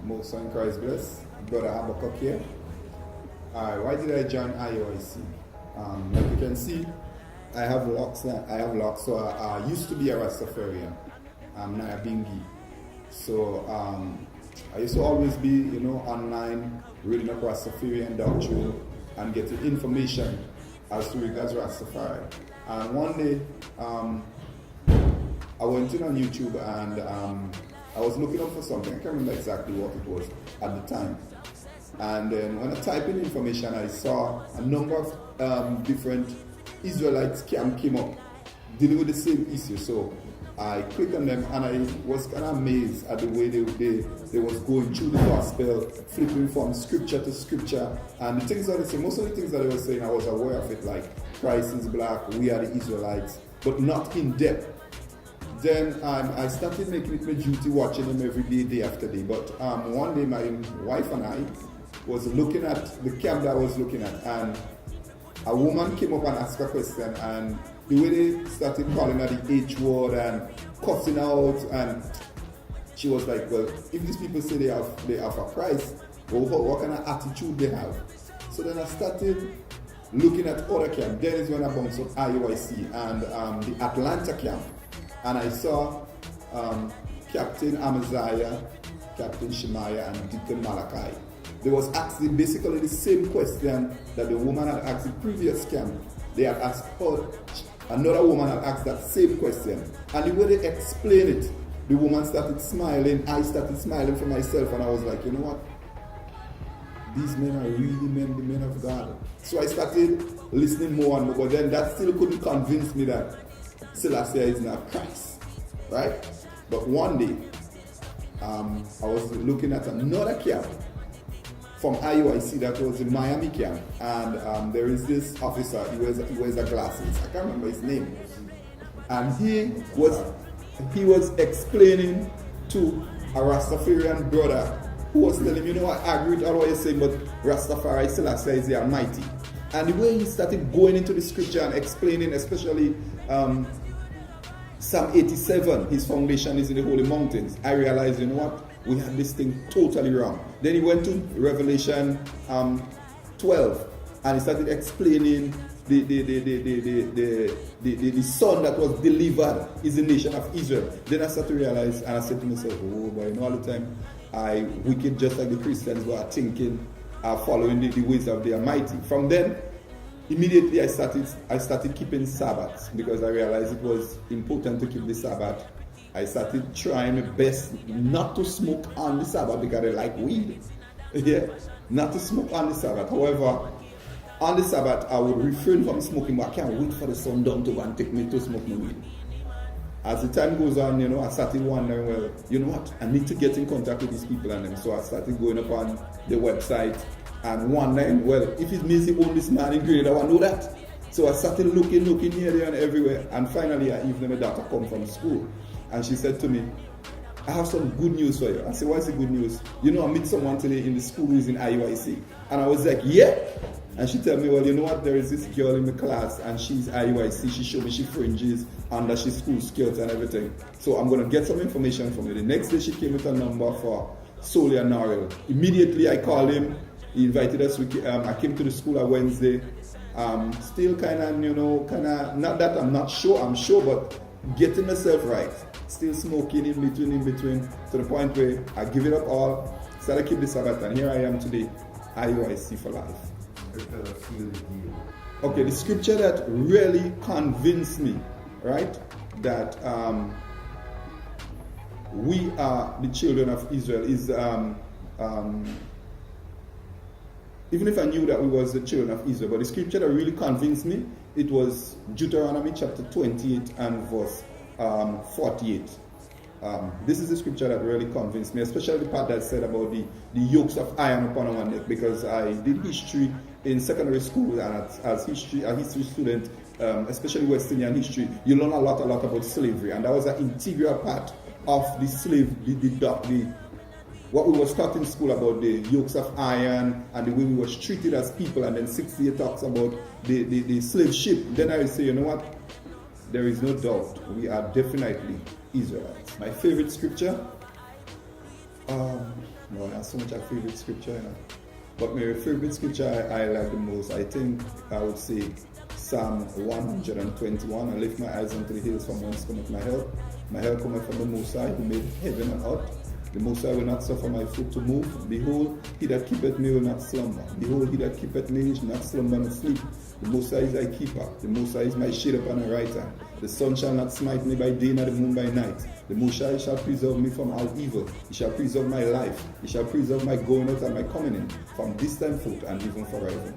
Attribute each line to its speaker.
Speaker 1: Most in Christ bless. Brother Habakkuk here. Why did I join IUIC? Like you can see, I have locks. So I used to be a Rastafarian. I'm now a Bingi. So I used to always be, online, reading up Rastafarian doctrine and getting information as to regards Rastafari. And one day, I went in on YouTube and I was looking up for something. I can't remember exactly what it was at the time. And then when I typed in information, I saw a number of different Israelites came up dealing with the same issue. So I clicked on them and I was kind of amazed at the way they was going through the gospel, flipping from scripture to scripture. And the things that they say, most of the things that they were saying, I was aware of it, like Christ is black, we are the Israelites, but not in depth. Then I started making it my duty watching them every day after day. But one day my wife and I was looking at the camp that I was looking at, and a woman came up and asked a question, and the way they started calling her the H word and cussing out, and she was like, well, if these people say they have a Christ, well, what kind of attitude they have? So then I started looking at other camps. Then is when I bounced up IUIC and the Atlanta camp. And I saw Captain Amaziah, Captain Shemaiah, and Deacon Malachi. They was asking basically the same question that the woman had asked the previous camp. They had asked her, another woman had asked that same question. And the way they explained it, the woman started smiling, I started smiling for myself, and I was like, you know what? These men are really the men of God. So I started listening more and more, but then that still couldn't convince me that Selassie is not Christ, right? But one day, I was looking at another camp from IUIC that was in Miami camp, and there is this officer, he wears a glasses, I can't remember his name, and he was explaining to a Rastafarian brother who was telling him, I agree with all what you're saying, but Rastafari Selassie is the Almighty. And the way he started going into the scripture and explaining, especially Psalm 87, his foundation is in the holy mountains, I realized, we had this thing totally wrong. Then he went to Revelation 12, and he started explaining the son that was delivered is the nation of Israel. Then I started to realize, and I said to myself, oh boy, all the time I wicked just like the Christians were thinking, following the ways of the Almighty. From then, immediately I started keeping Sabbaths because I realized it was important to keep the Sabbath. I started trying my best not to smoke on the Sabbath because I like weed. Yeah, not to smoke on the Sabbath. However, on the Sabbath I would refrain from smoking, but I can't wait for the sundown to go and take me to smoke my weed. As the time goes on, I started wondering, well, you know what? I need to get in contact with these people and them. So I started going up on the website and wondering, well, if it means the oldest man in Grenada, I want to know that. So I started looking here, there, and everywhere. And finally, even my daughter come from school. And she said to me, I have some good news for you. I said, what's the good news? I met someone today in the school who's in IUIC. And I was like, yeah. And she told me, well, you know what? There is this girl in the class and she's IUIC. She showed me she fringes under she school skirts and everything. So I'm going to get some information from you. The next day she came with a number for Soli and Nariel. Immediately I called him. He invited us. I came to the school on Wednesday. Still kind of, not that I'm not sure, I'm sure, but getting myself right. Still smoking in between, to the point where I give it up all, started to keep the Sabbath, and here I am today, IUIC for life. Okay, the scripture that really convinced me, right, that we are the children of Israel is, even if I knew that we was the children of Israel, but the scripture that really convinced me, it was Deuteronomy chapter 28 and verse 48. This is the scripture that really convinced me, especially the part that said about the yokes of iron upon our neck, because I did history in secondary school, and as a history student, especially West Indian history, you learn a lot about slavery, and that was an integral part of the slave, what we was taught in school about the yokes of iron and the way we was treated as people, and then 68 talks about the slave ship. Then I would say, you know what? There is no doubt we are definitely Israelites. My favorite scripture, I have so much a favorite scripture, you know. But my favorite scripture I like the most, I think I would say Psalm 121. I lift my eyes unto the hills from whence cometh my help. My help cometh from the Most High, who made heaven and earth. The Most High will not suffer my foot to move. Behold, he that keepeth me will not slumber. Behold, he that keepeth me shall not slumber nor sleep. The Most High is thy keeper. The Most High is my shade upon the right hand. The sun shall not smite me by day, nor the moon by night. The Most High shall preserve me from all evil. He shall preserve my life. He shall preserve my going out and my coming in, from this time forth and even forevermore.